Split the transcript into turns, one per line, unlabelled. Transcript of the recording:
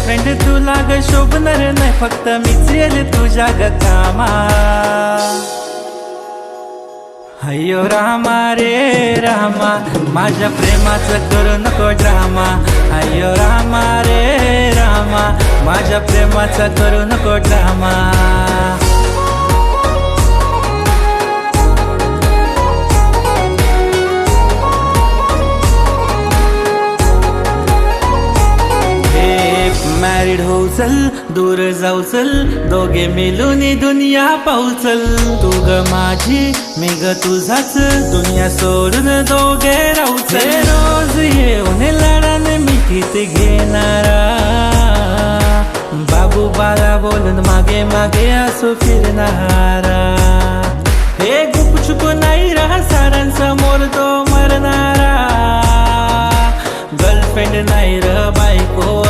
Girlfriend तुला ग शोभणार नाही, फक्त मीच येईल तुझ्या ग कामा. अय्यो रामा रे रामा, माझ्या प्रेमाचं करू नको ड्रामा. अय्यो रामा रे रामा, माझ्या प्रेमाचा करू नको ड्रामा. मॅरिड होऊ चल, दूर जाऊ चल, दोघे मिळून दुनिया पाहू चल. तू ग माझी, मी ग तुझाच, दुनिया सोडून दोघे राहू चल. रोज येऊन लढान मिठीत घेणारा, बाबू बाला बोलून मागे मागे असू फिरणारा. हे गुपचुप नाही राहा, सारांसमोर तो मरणारा. गर्लफ्रेंड नाही र बायको